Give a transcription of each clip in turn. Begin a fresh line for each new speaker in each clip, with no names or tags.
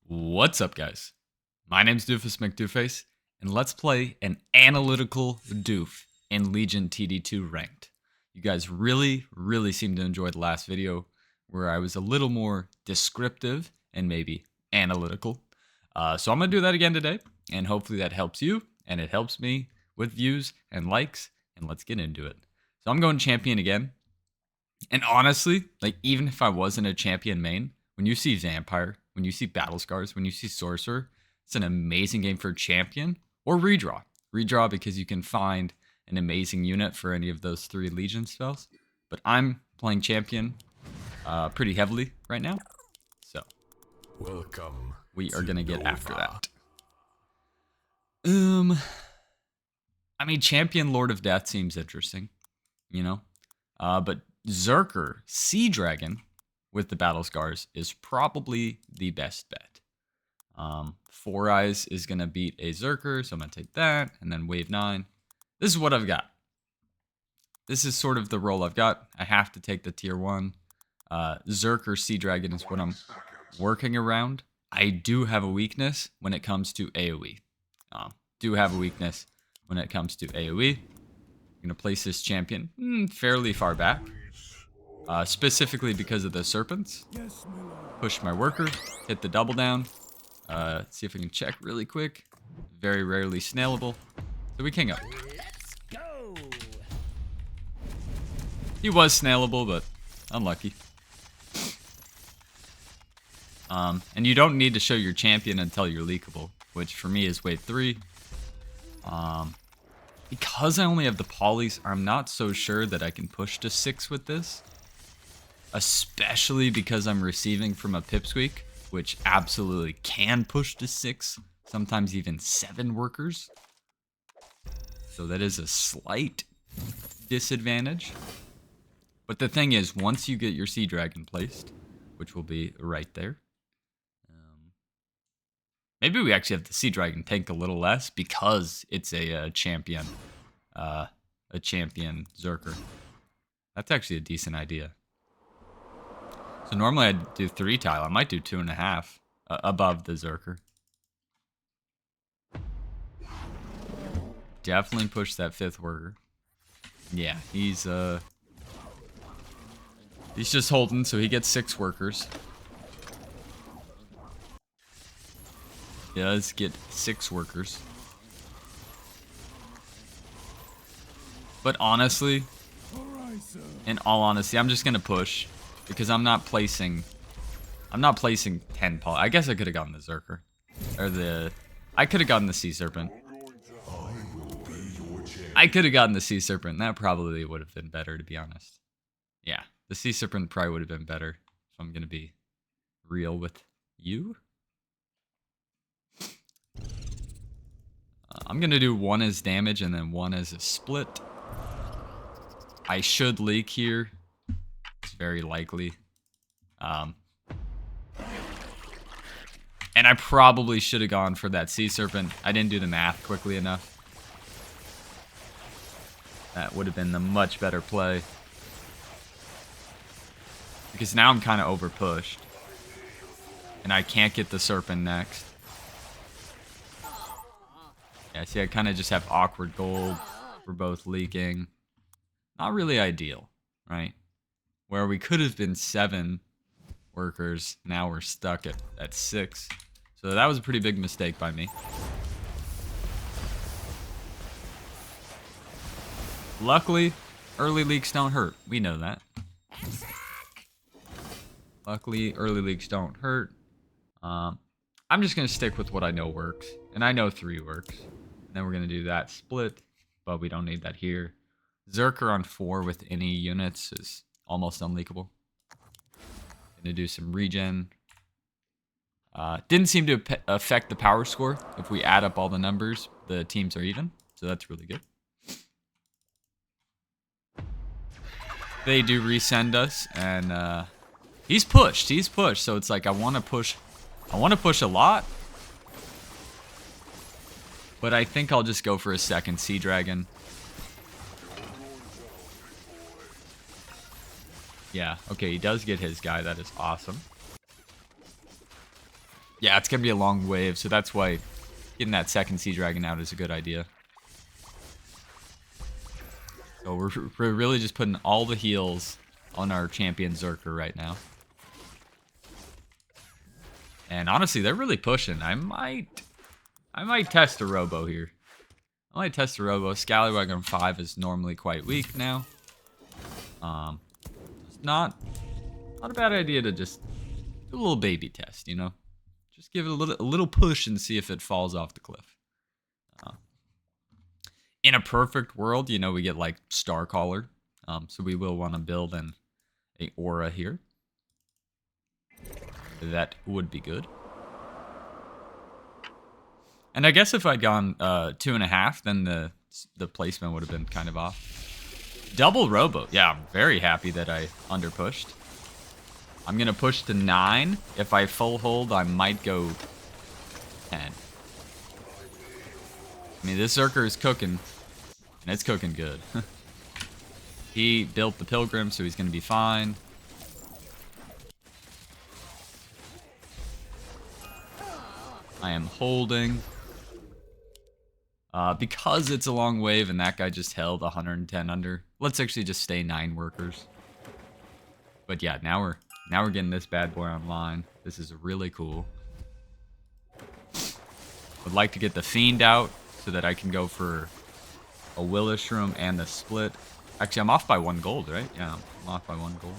What's up, guys? My name's Doofus Mcdooface, and let's play an analytical doof in Legion TD2 ranked. You guys really seemed to enjoy the last video where I was a little more descriptive and maybe analytical. So I'm going to do that again today, and hopefully that helps you, and it helps me with views and likes, and let's get into it. So I'm going champion again, and honestly, like even if I wasn't a champion main, when you see Vampire, when you see Battle Scars, when you see Sorcerer, it's an amazing game for champion or redraw. Redraw because you can find an amazing unit for any of those 3 Legion spells. But I'm playing champion pretty heavily right now. So
welcome.
We are going to get after that. I mean, champion Lord of Death seems interesting, you know? But Berserker, Sea Dragon, with the Battle Scars is probably the best bet. 4 Eyes is going to beat a Berserker, so I'm going to take that. And then Wave 9. This is what I've got. This is sort of the role I've got. I have to take the tier 1. Berserker Sea Dragon is what I'm working around. I do have a weakness when it comes to AoE. I'm going to place this champion fairly far back. Specifically because of the serpents. Push my worker, hit the double down. See if I can check really quick. Very rarely snailable. So we king up.
Let's go.
He was snailable, but unlucky. And you don't need to show your champion until you're leakable, which for me is wave 3. Because I only have the polys, I'm not so sure that I can push to 6 with this. Especially because I'm receiving from a pipsqueak, which absolutely can push to 6, sometimes even 7 workers. So that is a slight disadvantage. But the thing is, once you get your Sea Dragon placed, which will be right there, maybe we actually have the Sea Dragon tank a little less because it's a champion Berserker. That's actually a decent idea. So normally I'd do 3 tile. I might do 2.5 above the Berserker. Definitely push that 5th worker. Yeah, he's just holding, so he gets 6 workers. He does get 6 workers. But honestly, in all honesty, I'm just gonna push. Because I'm not placing 10 poly. I guess I could have gotten the Berserker. I could have gotten the Sea Serpent. I could have gotten the Sea Serpent. That probably would have been better, to be honest. Yeah, the Sea Serpent probably would have been better. So I'm going to be real with you. I'm going to do 1 as damage and then 1 as a split. I should leak here. It's very likely. And I probably should have gone for that Sea Serpent. I didn't do the math quickly enough. That would have been the much better play. Because now I'm kind of over pushed. And I can't get the Serpent next. Yeah, see, I kind of just have awkward gold. We're both leaking. Not really ideal, right? Where we could have been 7 workers, now we're stuck at 6. So that was a pretty big mistake by me. Luckily, early leaks don't hurt. We know that. Luckily, early leaks don't hurt. I'm just going to stick with what I know works. And I know 3 works. And then we're going to do that split, but we don't need that here. Berserker on 4 with any units is almost unleakable. Gonna do some regen. Didn't seem to affect the power score. If we add up all the numbers, the teams are even. So that's really good. They do resend us, and he's pushed. So it's like I want to push a lot. But I think I'll just go for a second Sea Dragon. Yeah, okay, he does get his guy. That is awesome. Yeah, it's going to be a long wave, so that's why getting that second Sea Dragon out is a good idea. So we're really just putting all the heals on our champion Berserker right now. And honestly, they're really pushing. I might test a Robo here. I might test a Robo. Scallywag on 5 is normally quite weak now. It's not a bad idea to just do a little baby test, you know? Just give it a little push and see if it falls off the cliff. In a perfect world, you know, we get like Star Caller. So we will want to build an aura here. That would be good. And I guess if I'd gone 2.5, then the placement would have been kind of off. Double Robo. Yeah, I'm very happy that I underpushed. I'm going to push to 9. If I full hold, I might go 10. I mean, this Berserker is cooking. And it's cooking good. He built the Pilgrim, so he's going to be fine. I am holding. Because it's a long wave and that guy just held 110 under. Let's actually just stay 9 workers. But yeah, now we're getting this bad boy online. This is really cool. Would like to get the Fiend out so that I can go for a Willish Room and the split. Actually, I'm off by 1 gold, right? Yeah, I'm off by 1 gold.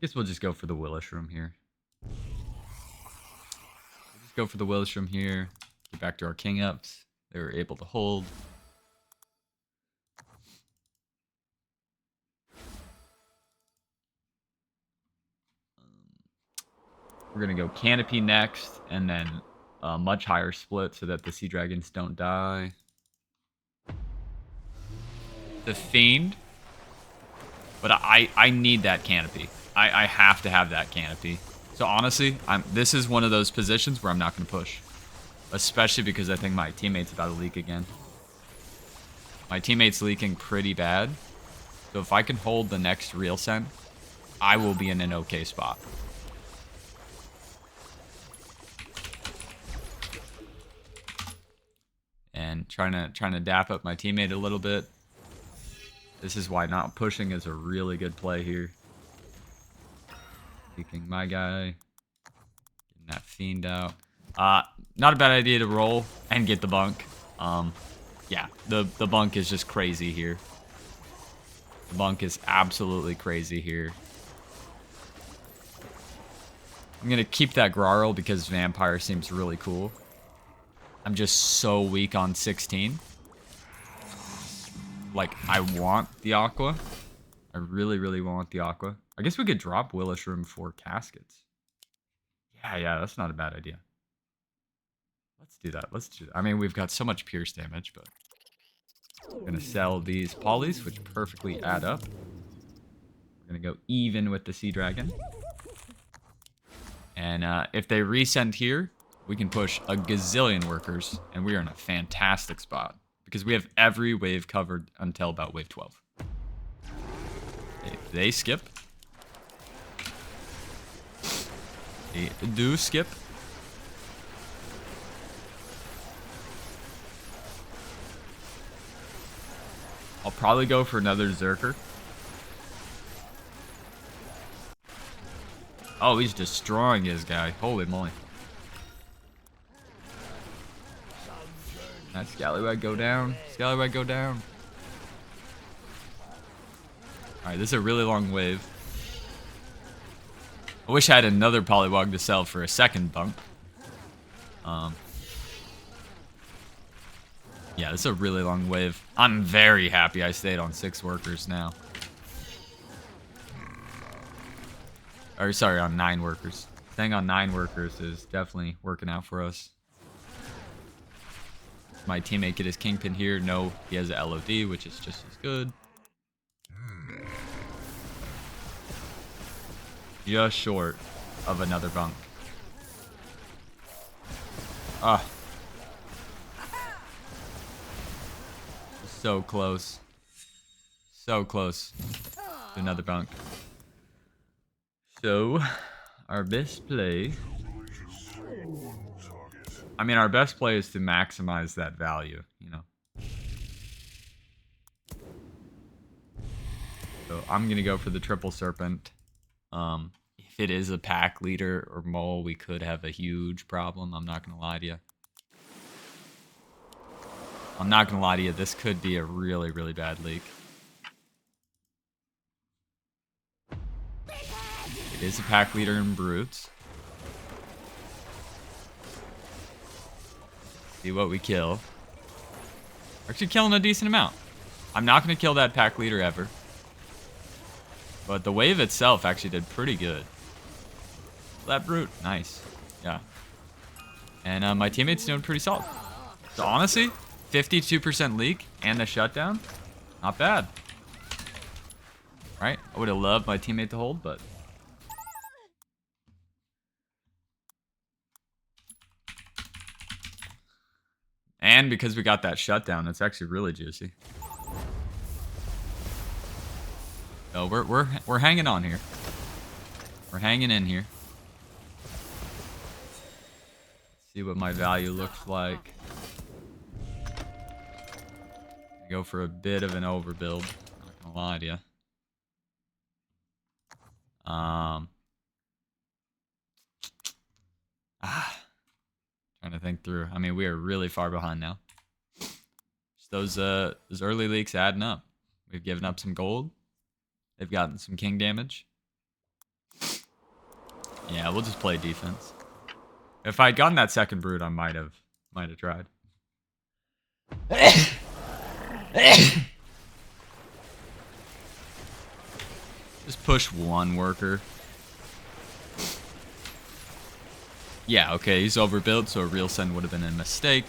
Guess we'll just go for the Willish Room here. We'll just go for the Willish Room here. Get back to our King Ups. They were able to hold. We're going to go Canopy next, and then a much higher split so that the Sea Dragons don't die. The Fiend. But I need that Canopy. I have to have that Canopy. So honestly, this is one of those positions where I'm not going to push. Especially because I think my teammate's about to leak again. My teammate's leaking pretty bad. So if I can hold the next real send, I will be in an okay spot. And trying to dap up my teammate a little bit. This is why not pushing is a really good play here. Leaking my guy. Getting that Fiend out. Not a bad idea to roll and get the bunk. Yeah, the bunk is just crazy here. The bunk is absolutely crazy here. I'm going to keep that Grarl because Vampire seems really cool. I'm just so weak on 16. Like, I want the Aqua. I really, really want the Aqua. I guess we could drop Willish Room for Caskets. Yeah, that's not a bad idea. Let's do that. Let's do that. I mean, we've got so much pierce damage, but we're going to sell these polys, which perfectly add up. We're going to go even with the Sea Dragon. And if they resend here, we can push a gazillion workers, and we are in a fantastic spot. Because we have every wave covered until about wave 12. If they skip. They do skip. I'll probably go for another Berserker. Oh, he's destroying his guy. Holy moly. That Scallywag go down. Scallywag go down. Alright, this is a really long wave. I wish I had another Polywog to sell for a second bunk. Yeah, this is a really long wave. I'm very happy I stayed on 6 workers now. Or sorry, on 9 workers. Staying on 9 workers is definitely working out for us. My teammate get his Kingpin here. No, he has a LOD, which is just as good. Just short of another bunk. So close. So close to another bunk. So, our best play... I mean, our best play is to maximize that value, you know. So I'm going to go for the triple serpent. If it is a pack leader or mole, we could have a huge problem. I'm not going to lie to you. I'm not going to lie to you. This could be a really, really bad leak. It is a pack leader in brutes. See what we kill. We're actually killing a decent amount. I'm not going to kill that pack leader ever. But the wave itself actually did pretty good. That brute, nice. Yeah. And my teammate's doing pretty solid. So honestly, 52% leak and a shutdown, not bad. Right? I would have loved my teammate to hold, but... And because we got that shutdown, it's actually really juicy. So we're hanging on here. We're hanging in here. Let's see what my value looks like. Go for a bit of an overbuild. Not gonna lie to you. Trying to think through. I mean, we are really far behind now. Just those early leaks adding up. We've given up some gold. They've gotten some king damage. Yeah, we'll just play defense. If I had gotten that second brood, I might have tried. Just push one worker. Yeah, okay, he's overbuilt, so a real send would have been a mistake.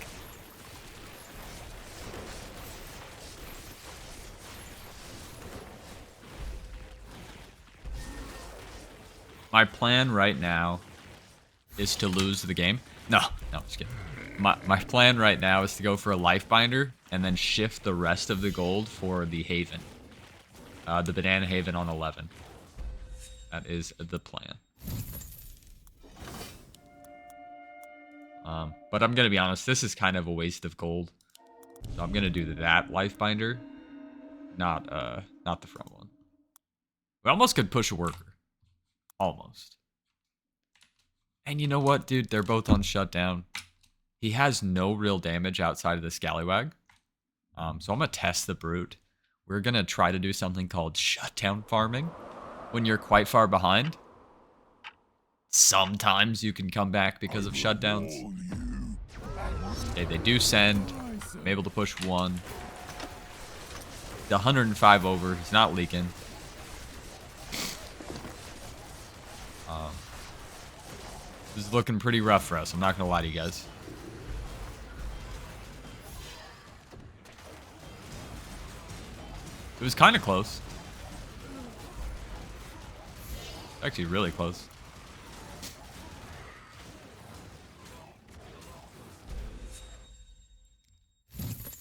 My plan right now is to lose the game. No, just kidding. My plan right now is to go for a life binder and then shift the rest of the gold for the haven. The banana haven on 11. That is the plan. But I'm gonna be honest, this is kind of a waste of gold. So I'm gonna do that life binder. Not the front one. We almost could push a worker. Almost. And you know what, dude? They're both on shutdown. He has no real damage outside of the scallywag. So I'm gonna test the brute. We're gonna try to do something called shutdown farming. When you're quite far behind, sometimes you can come back because of shutdowns. Okay, they do send. I'm able to push one. The 105 over. He's not leaking. This is looking pretty rough for us. I'm not gonna lie to you guys. It was kind of close. Actually, really close.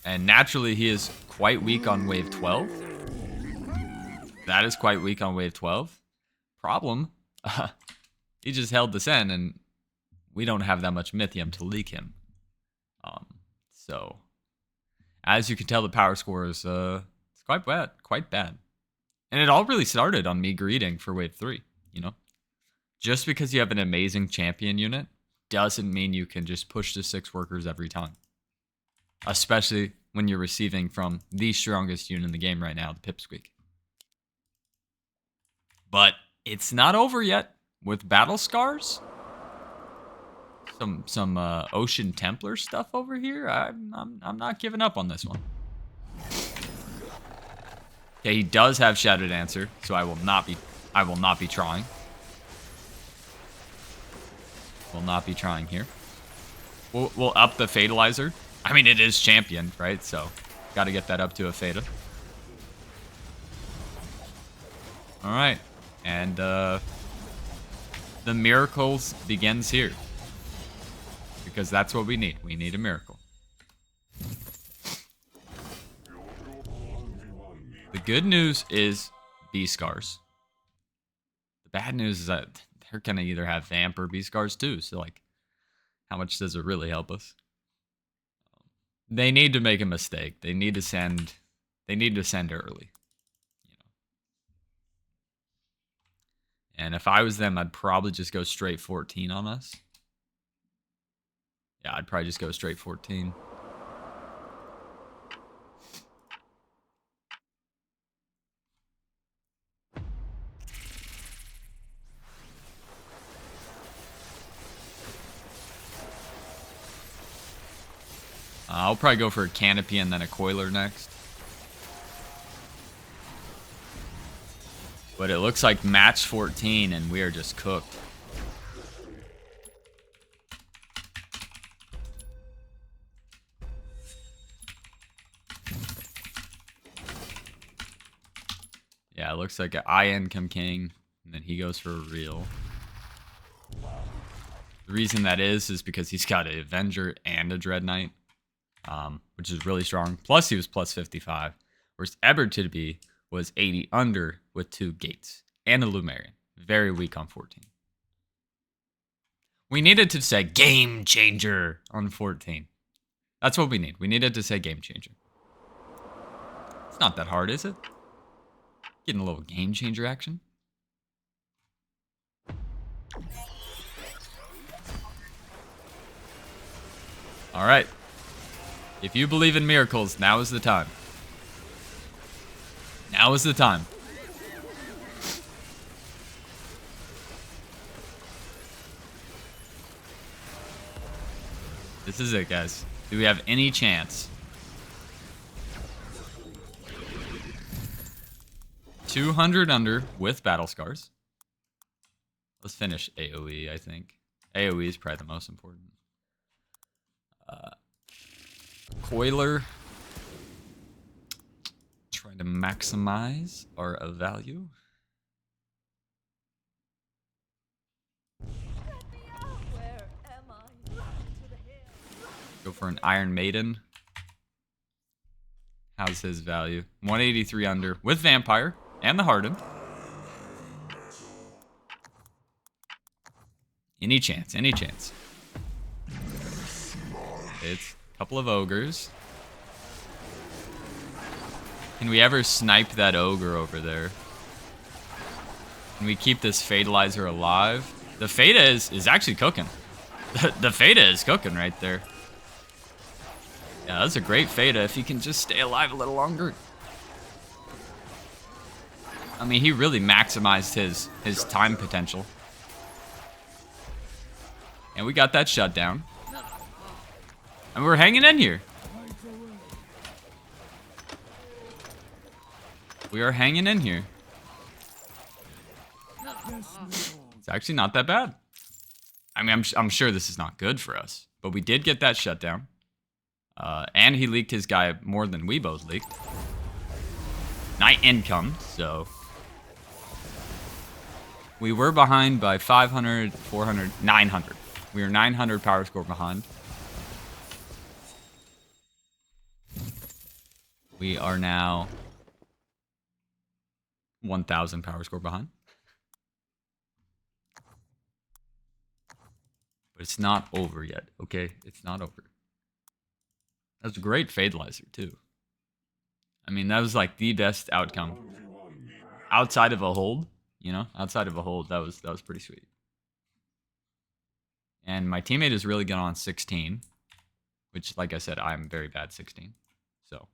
And naturally, he is quite weak on wave 12. That is quite weak on wave 12. Problem, he just held this in, and we don't have that much mythium to leak him. So, as you can tell, the power score is it's quite bad. And it all really started on me greeting for wave 3, you know? Just because you have an amazing champion unit doesn't mean you can just push the 6 workers every time. Especially when you're receiving from the strongest unit in the game right now, the Pipsqueak. But it's not over yet with battle scars. Some Ocean Templar stuff over here. I'm not giving up on this one. Okay, he does have Shadow Dancer, so I will not be trying. Will not be trying here. We'll up the Fatalizer. I mean, it is champion, right? So, got to get that up to a Fata. All right, and the miracles begins here, because that's what we need. We need a miracle. The good news is B scars. The bad news is that they're gonna either have vamp or B scars too. So like, how much does it really help us? They need to make a mistake. They need to send. They need to send early. You know. And if I was them, I'd probably just go straight 14 on us. Yeah, I'd probably just go straight 14. I'll probably go for a canopy and then a coiler next. But it looks like match 14 and we are just cooked. Yeah, it looks like I income king and then he goes for a reel. The reason that is because he's got an Avenger and a Dread Knight. Which is really strong. Plus, he was plus 55. Whereas Ebertidby was 80 under with 2 gates and a Lumerian. Very weak on 14. We needed to say game changer on 14. That's what we need. We needed to say game changer. It's not that hard, is it? Getting a little game changer action. All right. If you believe in miracles, now is the time. Now is the time. This is it, guys. Do we have any chance? 200 under with battle scars. Let's finish AoE, I think. AoE is probably the most important. Coiler. Trying to maximize our value. Go for an Iron Maiden. How's his value? 183 under with Vampire and the Hardened. Any chance, any chance. It's a couple of ogres. Can we ever snipe that ogre over there? Can we keep this Fatalizer alive? The Fata is actually cooking. The Fata is cooking right there. Yeah, that's a great Fata if he can just stay alive a little longer. I mean, he really maximized his time potential. And we got that shutdown. And we're hanging in here. We are hanging in here. It's actually not that bad. I mean, I'm sure this is not good for us. But we did get that shutdown. And he leaked his guy more than we both leaked. Night income, so... We were behind by 500, 400, 900. We were 900 power score behind. We are now 1,000 power score behind. But it's not over yet, okay? It's not over. That's a great Fatalizer, too. I mean, that was like the best outcome. Outside of a hold, you know? Outside of a hold, that was pretty sweet. And my teammate is really good on 16. Which, like I said, I'm very bad 16. So.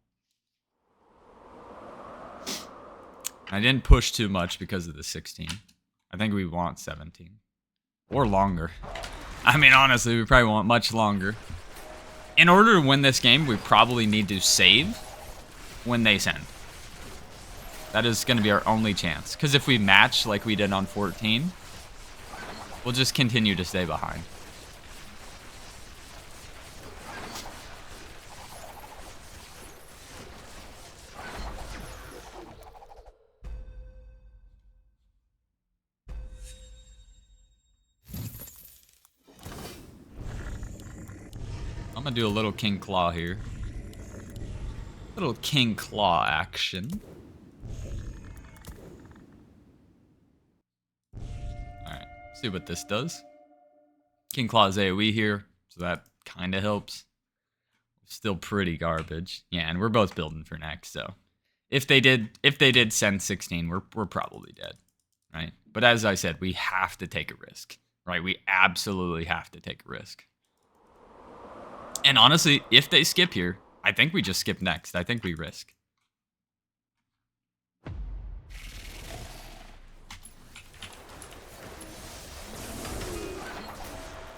I didn't push too much because of the 16. I think we want 17. Or longer. I mean, honestly, we probably want much longer. In order to win this game, we probably need to save when they send. That is going to be our only chance. Because if we match like we did on 14, we'll just continue to stay behind. I'm going to do a little King Claw here. Little King Claw action. see what this does. King Claw's AoE here, so that kind of helps. Still pretty garbage. Yeah, and we're both building for next, so if they did send 16, we're probably dead, right? But as I said, we have to take a risk, right? We absolutely have to take a risk. And honestly, if they skip here, I think we just skip next. I think we risk.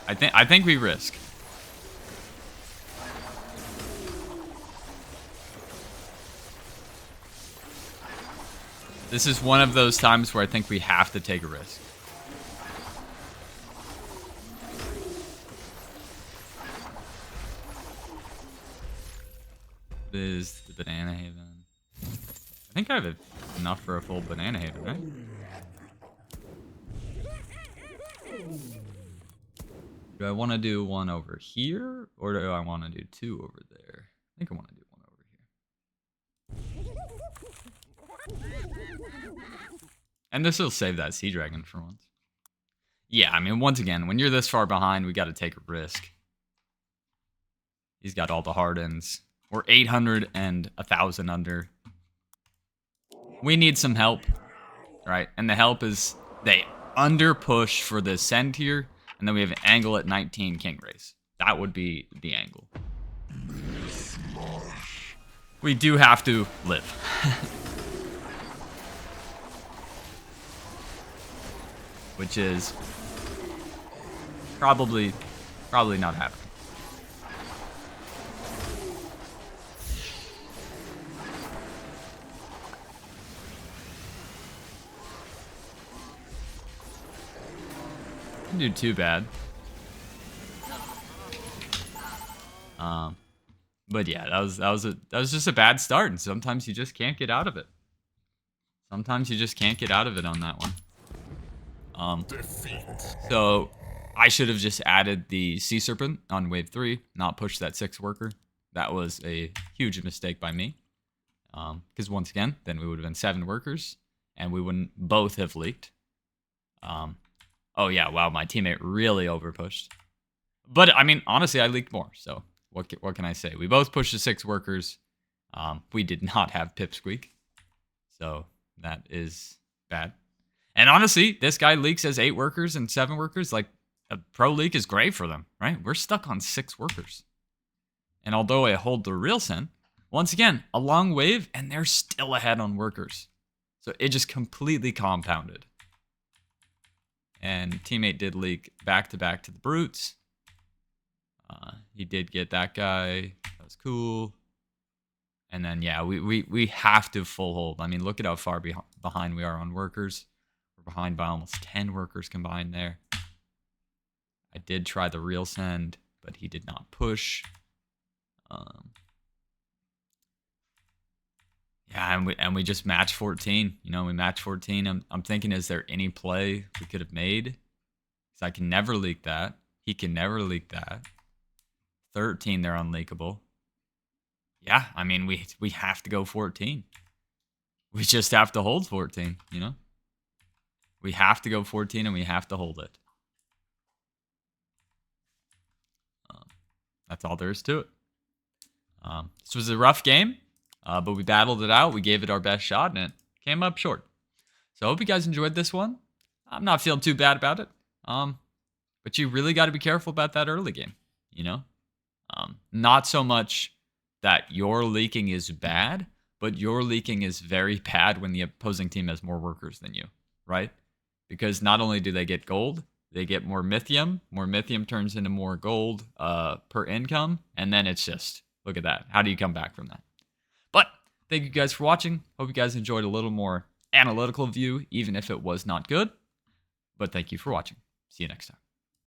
I think we risk. This is one of those times where I think we have to take a risk. What is the Banana Haven? I think I have enough for a full Banana Haven, right? Do I want to do one over here, or do I want to do two over there? I think I want to do one over here. And this will save that Sea Dragon for once. Yeah, I mean, once again, when you're this far behind, we got to take a risk. He's got all the hardens. We're 800 and 1,000 under. We need some help, right? And the help is they under push for the send here, and then we have an angle at 19 King Race. That would be the angle. We do have to live. Which is probably not happening. Didn't do too bad. But yeah, that was just a bad start, and sometimes you just can't get out of it. Sometimes you just can't get out of it on that one. So I should have just added the Sea Serpent on wave 3, not push that 6 worker. That was a huge mistake by me. Because once again, then we would have been 7 workers, and we wouldn't both have leaked. Oh yeah, wow, my teammate really overpushed. But I mean, honestly, I leaked more, so what can I say? We both pushed the 6 workers. We did not have Pipsqueak, so that is bad. And honestly, this guy leaks as 8 workers and 7 workers. Like, a pro leak is great for them, right? We're stuck on 6 workers. And although I hold the real send, once again, a long wave, and they're still ahead on workers. So it just completely compounded. And teammate did leak back-to-back to the brutes. He did get that guy. That was cool. And then, yeah, we have to full hold. I mean, look at how far behind we are on workers. We're behind by almost 10 workers combined there. I did try the real send, but he did not push. Yeah, and we just matched 14. You know, we matched 14. I'm thinking, is there any play we could have made? Because I can never leak that. He can never leak that. 13, they're unleakable. Yeah, I mean, we have to go 14. We just have to hold 14, you know? We have to go 14, and we have to hold it. That's all there is to it. This was a rough game, but we battled it out. We gave it our best shot, and it came up short. So I hope you guys enjoyed this one. I'm not feeling too bad about it. But you really got to be careful about that early game, you know? Not so much that your leaking is bad, but your leaking is very bad when the opposing team has more workers than you, right? Because not only do they get gold, they get more mythium. More mythium turns into more gold per income, and then it's just, look at that. How do you come back from that? But thank you guys for watching. Hope you guys enjoyed a little more analytical view, even if it was not good. But thank you for watching. See you next time.